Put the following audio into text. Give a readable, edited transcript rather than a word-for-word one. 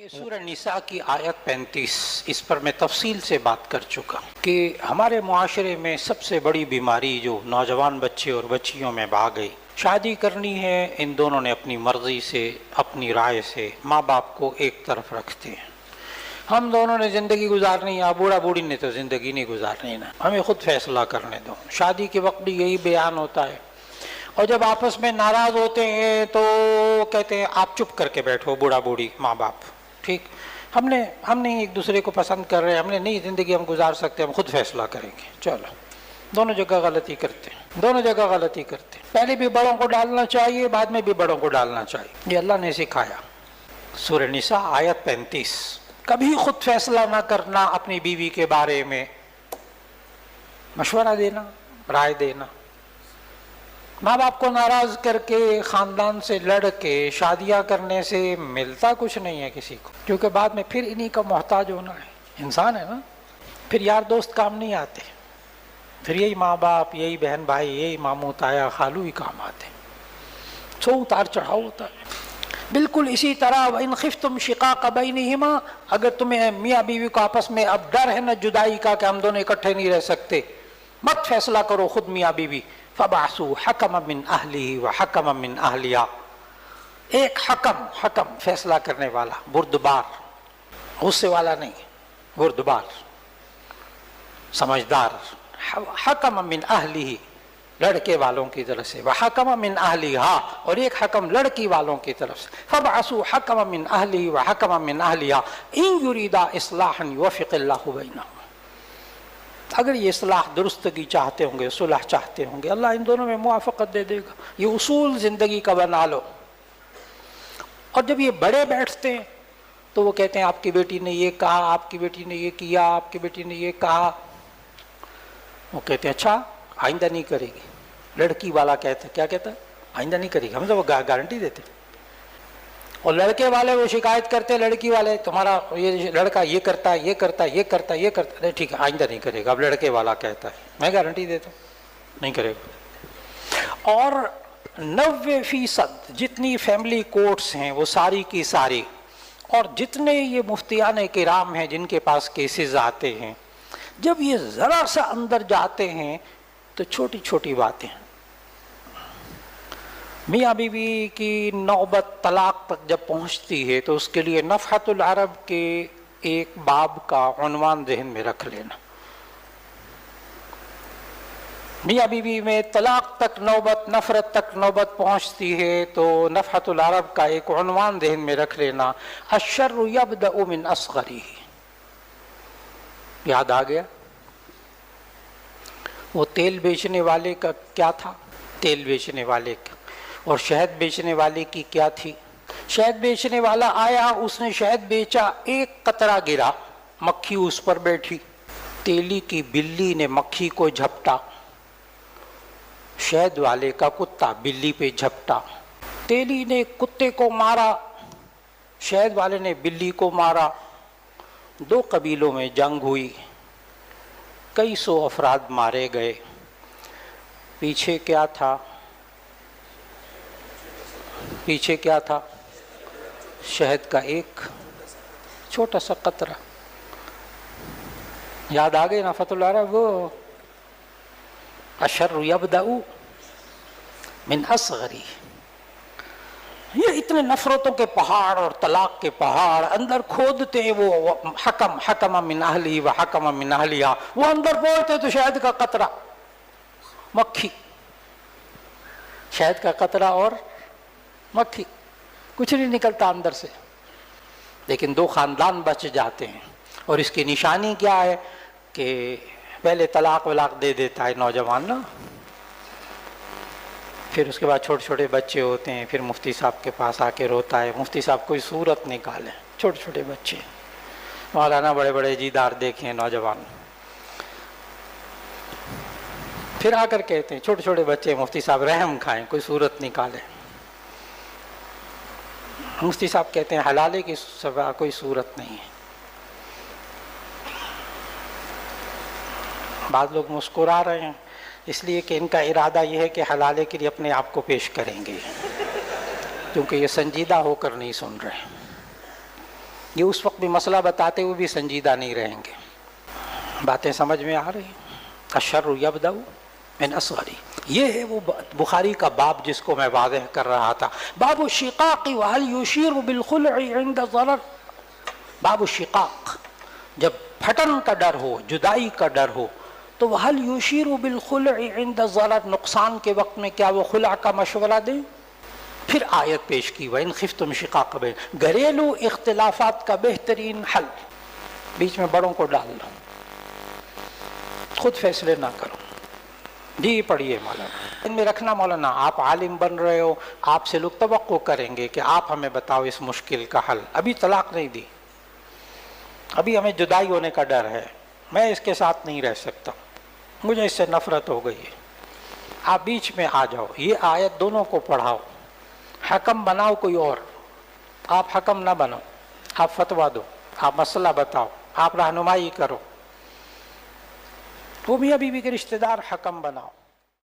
یہ سورہ نساء کی آیت 35، اس پر میں تفصیل سے بات کر چکا کہ ہمارے معاشرے میں سب سے بڑی بیماری جو نوجوان بچے اور بچیوں میں بھا گئی، شادی کرنی ہے، ان دونوں نے اپنی مرضی سے، اپنی رائے سے ماں باپ کو ایک طرف رکھتے ہیں۔ ہم دونوں نے زندگی گزارنی ہے، بوڑھا بوڑھی نے تو زندگی نہیں گزارنی نا، ہمیں خود فیصلہ کرنے دو۔ شادی کے وقت بھی یہی بیان ہوتا ہے، اور جب آپس میں ناراض ہوتے ہیں تو کہتے ہیں آپ چپ کر کے بیٹھو، بوڑھا بوڑھی ماں باپ، ٹھیک، ہم نہیں ایک دوسرے کو پسند کر رہے، ہم نے نہیں زندگی ہم گزار سکتے، ہم خود فیصلہ کریں گے۔ چلو، دونوں جگہ غلطی کرتے ہیں، دونوں جگہ غلطی کرتے ہیں۔ پہلے بھی بڑوں کو ڈالنا چاہیے، بعد میں بھی بڑوں کو ڈالنا چاہیے، یہ اللہ نے سکھایا۔ سورہ نساء آیت 35، کبھی خود فیصلہ نہ کرنا اپنی بیوی کے بارے میں، مشورہ دینا، رائے دینا۔ ماں باپ کو ناراض کر کے، خاندان سے لڑ کے شادیاں کرنے سے ملتا کچھ نہیں ہے کسی کو، کیونکہ بعد میں پھر انہی کا محتاج ہونا ہے، انسان ہے نا، پھر یار دوست کام نہیں آتے، پھر یہی ماں باپ، یہی بہن بھائی، یہی ماموں تایا خالو ہی کام آتے، سو اتار چڑھاؤ ہوتا ہے۔ بالکل اسی طرح وَإِنْ خِفْتُمْ شِقَاقَ بَيْنِهِمَا، اگر تمہیں میاں بیوی کو آپس میں اب ڈر ہے نا جدائی کا کہ ہم دونوں اکٹھے نہیں رہ سکتے، مت فیصلہ کرو خود میاں بیوی، فَبَعْثُوا حَكَمًا مِّنْ أَهْلِهِ وَحَكَمًا مِّنْ أَهْلِهَا، ایک حکم فیصلہ کرنے والا، بردبار، غصے والا نہیں، بردبار، سمجھدار، حَكَمًا مِّنْ أَهْلِهِ، لڑکے والوں کی طرف سے، وَحَكَمًا مِّنْ أَهْلِهَا، اور ایک حکم لڑکی والوں کی طرف سے، فَبَعْثُوا حَكَمًا مِّنْ أَهْلِهِ وَحَكَمًا مِّنْ أَهْلِهَا إِنْ يُرِيدَا إِصْلَاحًا يُوَفِّقِ اللَّهُ بَيْنَهُمَا، اگر یہ اصلاح درستگی چاہتے ہوں گے، صلح چاہتے ہوں گے، اللہ ان دونوں میں موافقت دے دے گا۔ یہ اصول زندگی کا بنا لو۔ اور جب یہ بڑے بیٹھتے ہیں تو وہ کہتے ہیں آپ کی بیٹی نے یہ کہا، آپ کی بیٹی نے یہ کیا، آپ کی بیٹی نے یہ کہا، وہ کہتے ہیں اچھا آئندہ نہیں کرے گی۔ لڑکی والا کہتا ہے، کیا کہتا ہے؟ آئندہ نہیں کرے گی، ہم تو وہ گارنٹی دیتے ہیں۔ اور لڑکے والے وہ شکایت کرتے، لڑکی والے تمہارا یہ لڑکا یہ کرتا ہے، یہ کرتا ہے، یہ کرتا ہے، یہ کرتا ہے، ٹھیک ہے آئندہ نہیں کرے گا۔ اب لڑکے والا کہتا ہے میں گارنٹی دیتا ہوں نہیں کرے گا۔ اور 90% جتنی فیملی کورٹس ہیں وہ ساری کی ساری، اور جتنے یہ مفتیان کرام ہیں جن کے پاس کیسز آتے ہیں، جب یہ ذرا سا اندر جاتے ہیں تو چھوٹی چھوٹی باتیں، میاں بیوی کی نوبت طلاق تک جب پہنچتی ہے تو اس کے لیے نفحۃ العرب کے ایک باب کا عنوان ذہن میں رکھ لینا۔ میاں بیوی میں طلاق تک نوبت، نفرت تک نوبت پہنچتی ہے تو نفحۃ العرب کا ایک عنوان ذہن میں رکھ لینا، الشر یبدأ من اصغرہ۔ یاد آ گیا وہ تیل بیچنے والے کا کیا تھا؟ تیل بیچنے والے کا، اور شہد بیچنے والے کی کیا تھی؟ شہد بیچنے والا آیا، اس نے شہد بیچا، ایک قطرہ گرا، مکھی اس پر بیٹھی، تیلی کی بلی نے مکھی کو جھپٹا، شہد والے کا کتا بلی پہ جھپٹا، تیلی نے کتے کو مارا، شہد والے نے بلی کو مارا، دو قبیلوں میں جنگ ہوئی، کئی سو افراد مارے گئے۔ پیچھے کیا تھا؟ پیچھے کیا تھا؟ شہد کا ایک چھوٹا سا قطرہ۔ یاد آ گئی نفحۃ العرب، وہ الشر یبدأ من اصغرہ۔ یہ اتنے نفرتوں کے پہاڑ اور طلاق کے پہاڑ اندر کھودتے ہیں، وہ حکم من اہلہ و حکم من اہلہا، وہ اندر پہنچتے تو شہد کا قطرہ، مکھی، شہد کا قطرہ اور مکھی، کچھ نہیں نکلتا اندر سے، لیکن دو خاندان بچ جاتے ہیں۔ اور اس کی نشانی کیا ہے کہ پہلے طلاق ولاق دے دیتا ہے نوجوان نا، پھر اس کے بعد چھوٹے چھوٹے بچے ہوتے ہیں، پھر مفتی صاحب کے پاس آ کے روتا ہے، مفتی صاحب کوئی صورت نکالیں، چھوٹے چھوٹے بچے، مولانا بڑے بڑے جیدار دیکھیں نوجوان، پھر آ کر کہتے ہیں چھوٹے چھوٹے بچے مفتی صاحب رحم کھائیں، کوئی صورت نکالیں۔ مفتی صاحب کہتے ہیں حلالے کی سوا کوئی صورت نہیں ہے۔ بعض لوگ مسکرا رہے ہیں اس لیے کہ ان کا ارادہ یہ ہے کہ حلالے کے لیے اپنے آپ کو پیش کریں گے، کیونکہ یہ سنجیدہ ہو کر نہیں سن رہے۔ یہ اس وقت بھی مسئلہ بتاتے ہوئے بھی سنجیدہ نہیں رہیں گے. باتیں سمجھ میں آ رہی؟ الشر یبدأ من اصغری. یہ ہے وہ بخاری کا باب جس کو میں واضح کر رہا تھا. باب الشقاق وهل يشير بالخلع عند ضرر. باب الشقاق، جب پھٹن کا ڈر ہو، جدائی کا ڈر ہو تو وهل يشير بالخلع عند ضرر، نقصان کے وقت میں کیا وہ خلع کا مشورہ دیں؟ پھر آیت پیش کی وَإِنْ خِفْتُمْ شِقَاقَ بَيْنِهِمْ، گھریلو اختلافات کا بہترین حل. بیچ میں بڑوں کو ڈال دو، خود فیصلے نہ کرو. جی پڑھیے مولانا. ان میں رکھنا مولانا، آپ عالم بن رہے ہو، آپ سے لوگ توقع کریں گے کہ آپ ہمیں بتاؤ اس مشکل کا حل. ابھی طلاق نہیں دی، ابھی ہمیں جدائی ہونے کا ڈر ہے، میں اس کے ساتھ نہیں رہ سکتا، مجھے اس سے نفرت ہو گئی ہے. آپ بیچ میں آ جاؤ، یہ آیت دونوں کو پڑھاؤ، حکم بناؤ کوئی اور. آپ حکم نہ بنو، آپ فتویٰ دو، آپ مسئلہ بتاؤ، آپ رہنمائی کرو. وہ میاں بیوی کے رشتہ دار حکم بناؤ.